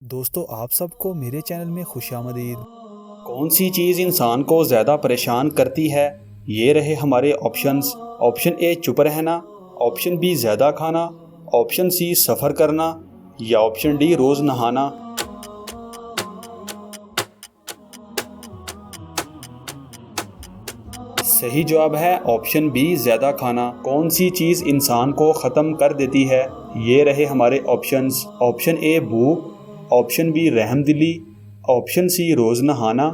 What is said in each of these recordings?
दोस्तों आप सबको मेरे चैनल में खुशामदीद। कौन सी चीज़ इंसान को ज़्यादा परेशान करती है? ये रहे हमारे ऑप्शंस। ऑप्शन ए चुप रहना, ऑप्शन बी ज़्यादा खाना, ऑप्शन सी सफ़र करना या ऑप्शन डी रोज़ नहाना। सही जवाब है ऑप्शन बी ज़्यादा खाना। कौन सी चीज़ इंसान को ख़त्म कर देती है? ये रहे हमारे ऑप्शंस। ऑप्शन ए भूख, ऑप्शन बी रहमदिली, ऑप्शन सी रोज़ नहाना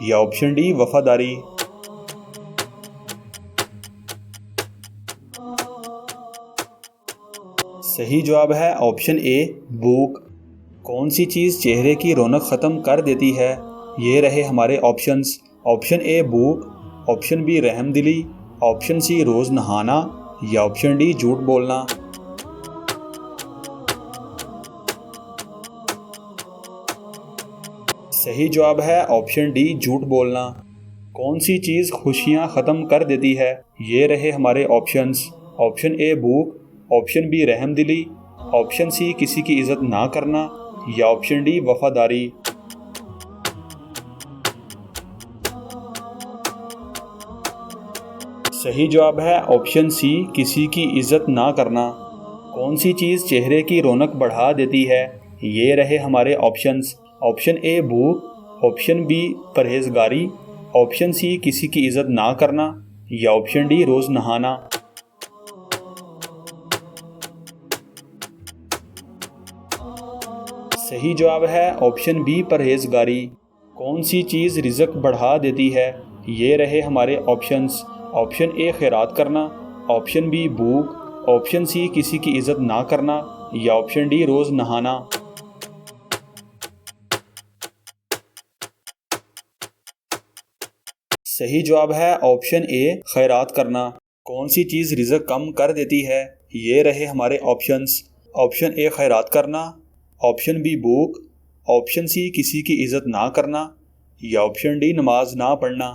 या ऑप्शन डी वफादारी। सही जवाब है ऑप्शन ए भूख। कौन सी चीज़ चेहरे की रौनक ख़त्म कर देती है? ये रहे हमारे ऑप्शंस। ऑप्शन ए भूख, ऑप्शन बी रहमदिली, ऑप्शन सी रोज़ नहाना या ऑप्शन डी झूठ बोलना। सही जवाब है ऑप्शन डी झूठ बोलना। कौन सी चीज़ खुशियाँ ख़त्म कर देती है? ये रहे हमारे ऑप्शंस। ऑप्शन ए भूख, ऑप्शन बी रहमदिली, ऑप्शन सी किसी की इज़्ज़त ना करना या ऑप्शन डी वफादारी। सही जवाब है ऑप्शन सी किसी की इज़्ज़त ना करना। कौन सी चीज़ चेहरे की रौनक बढ़ा देती है? ये रहे हमारे ऑप्शंस। ऑप्शन ए भूख, ऑप्शन बी परहेजगारी, ऑप्शन सी किसी की इज़्ज़त ना करना या ऑप्शन डी रोज़ नहाना। सही जवाब है ऑप्शन बी परहेजगारी। कौन सी चीज़ रिज़्क बढ़ा देती है? ये रहे हमारे ऑप्शंस। ऑप्शन ए खैरात करना, ऑप्शन बी भूख, ऑप्शन सी किसी की इज़्ज़त ना करना या ऑप्शन डी रोज़ नहाना। सही जवाब है ऑप्शन ए खैरात करना। कौन सी चीज़ रिज़्क कम कर देती है? ये रहे हमारे ऑप्शंस। ऑप्शन ए खैरात करना, ऑप्शन बी भूख, ऑप्शन सी किसी की इज़्ज़त ना करना या ऑप्शन डी नमाज ना पढ़ना।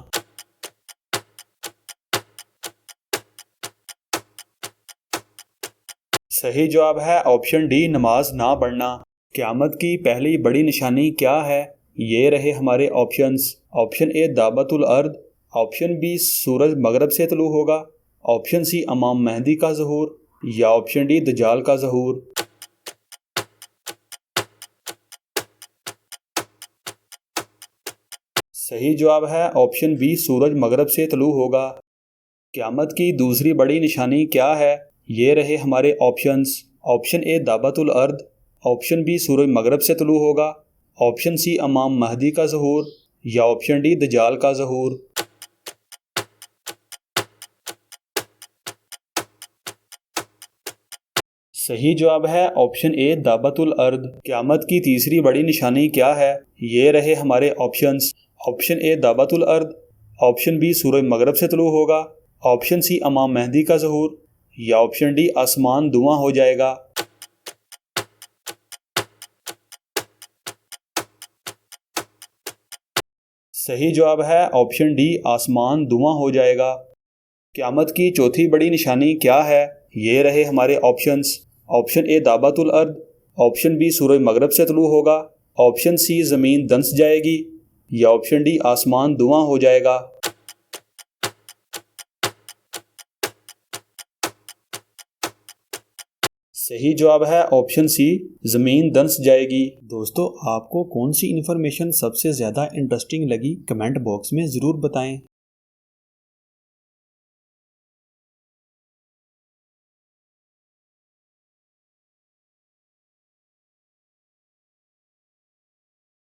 सही जवाब है ऑप्शन डी नमाज ना पढ़ना। क़यामत की पहली बड़ी निशानी क्या है? ये रहे हमारे ऑप्शंस। ऑप्शन ए दाबतुल अर्द, ऑप्शन बी सूरज मगरब से तलू होगा, ऑप्शन सी इमाम मेहदी का ज़हूर या ऑप्शन डी दज्जाल का ज़हूर। सही जवाब है ऑप्शन बी सूरज मगरब से तलू होगा। क़यामत की दूसरी बड़ी निशानी क्या है? ये रहे हमारे ऑप्शंस। ऑप्शन ए दाबतुल अर्द, ऑप्शन बी सूरज मगरब से तलू होगा, ऑप्शन सी इमाम महदी का ज़हूर या ऑप्शन डी दज्जाल का ज़हूर। सही जवाब है ऑप्शन ए दाबतुल अर्द। क़यामत की तीसरी बड़ी निशानी क्या है? ये रहे हमारे ऑप्शंस। ऑप्शन ए दाबतुल अर्द, ऑप्शन बी सूरज मगरब से तलू होगा, ऑप्शन सी इमाम मेहदी का ज़हूर या ऑप्शन डी आसमान धुआं हो जाएगा। सही जवाब है ऑप्शन डी आसमान धुआं हो जाएगा। क़यामत की चौथी बड़ी निशानी क्या है? ये रहे हमारे ऑप्शंस। ऑप्शन ए दाबतुल अर्द, ऑप्शन बी सूरज मगरब से तलू होगा, ऑप्शन सी ज़मीन दंस जाएगी या ऑप्शन डी आसमान धुआं हो जाएगा। सही जवाब है ऑप्शन सी ज़मीन दंस जाएगी। दोस्तों आपको कौन सी इन्फॉर्मेशन सबसे ज़्यादा इंटरेस्टिंग लगी कमेंट बॉक्स में ज़रूर बताएं।